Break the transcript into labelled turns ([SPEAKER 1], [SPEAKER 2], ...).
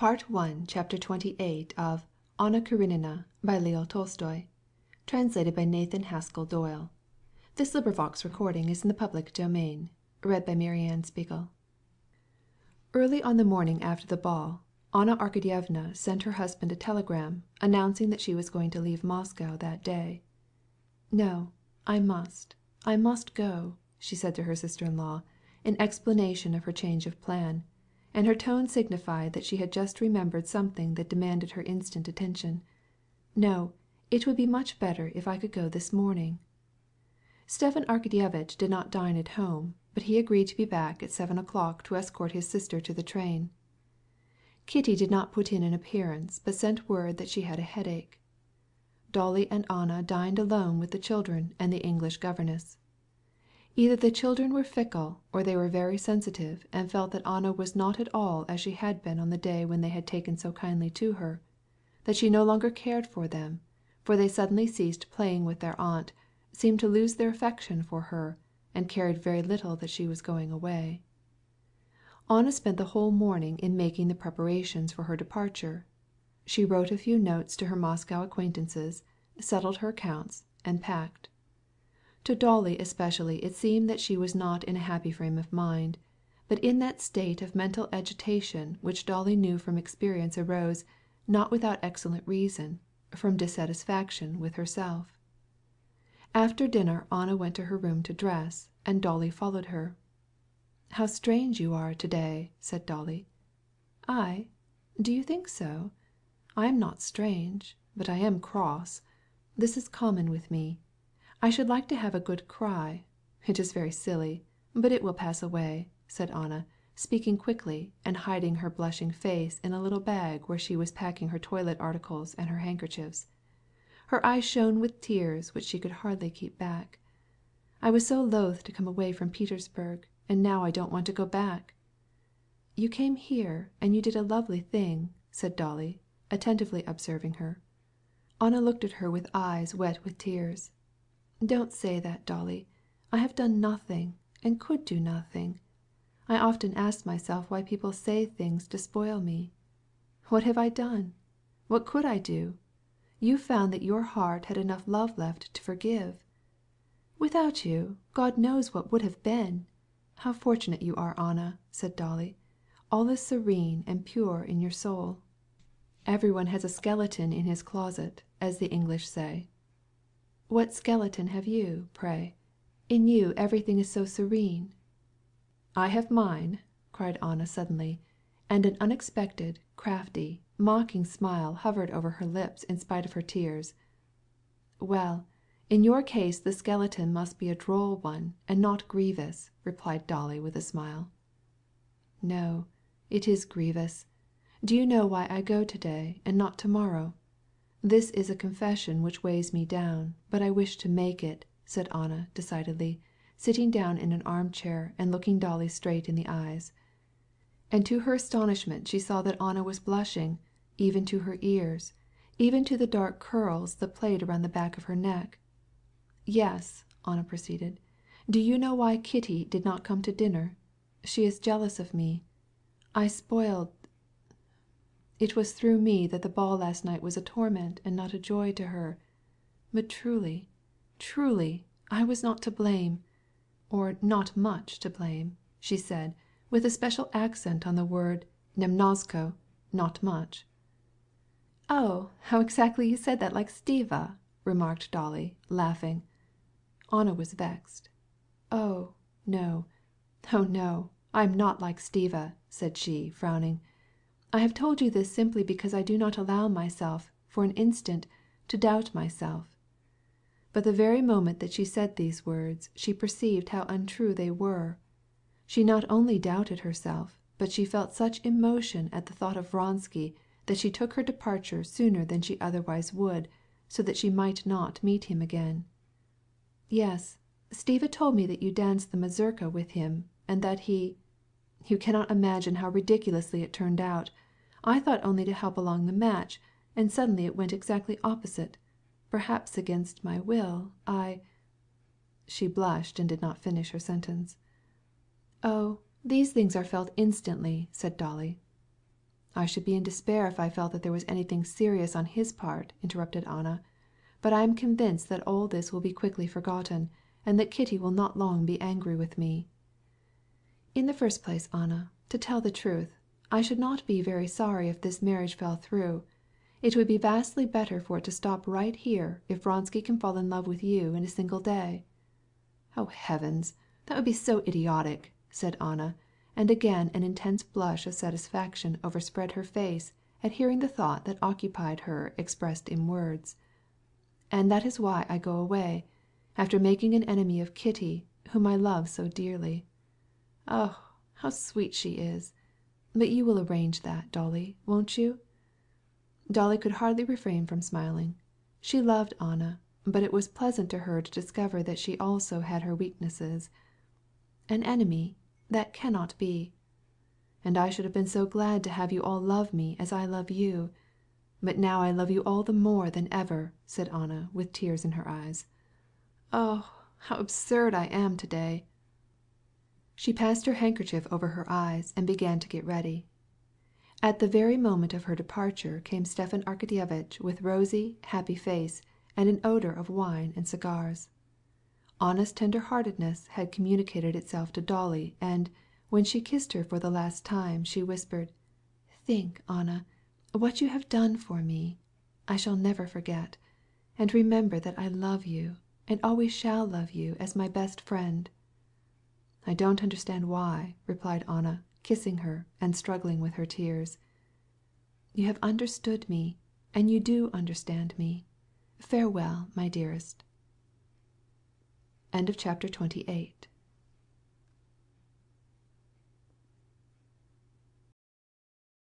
[SPEAKER 1] Part 1, Chapter 28 of Anna Karenina by Leo Tolstoy. Translated by Nathan Haskell Doyle. This recording is in the public domain. Read by Marianne Spiegel. Early on the morning after the ball, Anna Arkadyevna sent her husband a telegram announcing that she was going to leave Moscow that day. "No, I must go," she said to her sister-in-law, in explanation of her change of plan, and her tone signified that she had just remembered something that demanded her instant attention. "No, it would be much better if I could go this morning." Stepan Arkadyevitch did not dine at home, but he agreed to be back at 7 o'clock to escort his sister to the train. Kitty did not put in an appearance, but sent word that she had a headache. Dolly and Anna dined alone with the children and the English governess. Either the children were fickle or they were very sensitive and felt that Anna was not at all as she had been on the day when they had taken so kindly to her, that she no longer cared for them, for they suddenly ceased playing with their aunt, seemed to lose their affection for her, and cared very little that she was going away. Anna spent the whole morning in making the preparations for her departure. She wrote a few notes to her Moscow acquaintances, settled her accounts, and packed. To Dolly especially it seemed that she was not in a happy frame of mind, but in that state of mental agitation which Dolly knew from experience arose, not without excellent reason, from dissatisfaction with herself. After dinner Anna went to her room to dress, and Dolly followed her. "How strange you are to-day," said Dolly. "I? Do you think so? I am not strange, but I am cross. This is common with me. I should like to have a good cry. It is very silly, but it will pass away," said Anna, speaking quickly and hiding her blushing face in a little bag where she was packing her toilet articles and her handkerchiefs. Her eyes shone with tears which she could hardly keep back. "I was so loath to come away from Petersburg, and now I don't want to go back." "You came here and you did a lovely thing," said Dolly, attentively observing her. Anna looked at her with eyes wet with tears. "Don't say that, Dolly. I have done nothing, and could do nothing. I often ask myself why people say things to spoil me. What have I done? What could I do? You found that your heart had enough love left to forgive. Without you, God knows what would have been. How fortunate you are, Anna," said Dolly. "All is serene and pure in your soul. Everyone has a skeleton in his closet, as the English say." "What skeleton have you, pray? In you everything is so serene." "I have mine," cried Anna suddenly, and an unexpected, crafty, mocking smile hovered over her lips in spite of her tears. "Well, in your case the skeleton must be a droll one and not grievous," replied Dolly with a smile. "No, it is grievous. Do you know why I go to-day and not to-morrow? This is a confession which weighs me down, but I wish to make it," said Anna decidedly, sitting down in an armchair and looking Dolly straight in the eyes. And to her astonishment she saw that Anna was blushing, even to her ears, even to the dark curls that played around the back of her neck. "Yes," Anna proceeded. "Do you know why Kitty did not come to dinner? She is jealous of me. I spoiled. It was through me that the ball last night was a torment and not a joy to her. But truly, truly, I was not to blame, or not much to blame," she said, with a special accent on the word "nemnozko," not much. "Oh, how exactly you said that like Stiva," remarked Dolly, laughing. Anna was vexed. "Oh, no, I am not like Stiva," said she, frowning. "I have told you this simply because I do not allow myself, for an instant, to doubt myself." But the very moment that she said these words she perceived how untrue they were. She not only doubted herself, but she felt such emotion at the thought of Vronsky that she took her departure sooner than she otherwise would, so that she might not meet him again. "Yes, Stiva told me that you danced the mazurka with him, and that he. You cannot imagine how ridiculously it turned out. I thought only to help along the match, and suddenly it went exactly opposite. Perhaps against my will, I—" She blushed and did not finish her sentence. "Oh, these things are felt instantly," said Dolly. I should be in despair if I felt that there was anything serious on his part," interrupted Anna. "But I am convinced that all this will be quickly forgotten, and that Kitty will not long be angry with me." "In the first place, Anna, to tell the truth, I should not be very sorry if this marriage fell through. It would be vastly better for it to stop right here if Vronsky can fall in love with you in a single day." "Oh, heavens! That would be so idiotic!" said Anna, and again an intense blush of satisfaction overspread her face at hearing the thought that occupied her expressed in words. "And that is why I go away, after making an enemy of Kitty, whom I love so dearly. Oh, how sweet she is! But you will arrange that, Dolly, won't you?" Dolly could hardly refrain from smiling. She loved Anna, but it was pleasant to her to discover that she also had her weaknesses. "An enemy? That cannot be." "And I should have been so glad to have you all love me as I love you. But now I love you all the more than ever," said Anna, with tears in her eyes. "Oh, how absurd I am today!" She passed her handkerchief over her eyes and began to get ready. At the very moment of her departure came Stepan Arkadyevitch with rosy, happy face and an odor of wine and cigars. Anna's tender-heartedness had communicated itself to Dolly, and, when she kissed her for the last time, she whispered, "Think, Anna, what you have done for me. I shall never forget. And remember that I love you, and always shall love you as my best friend." "I don't understand why," replied Anna, kissing her and struggling with her tears. "You have understood me, and you do understand me. Farewell, my dearest." Chapter 28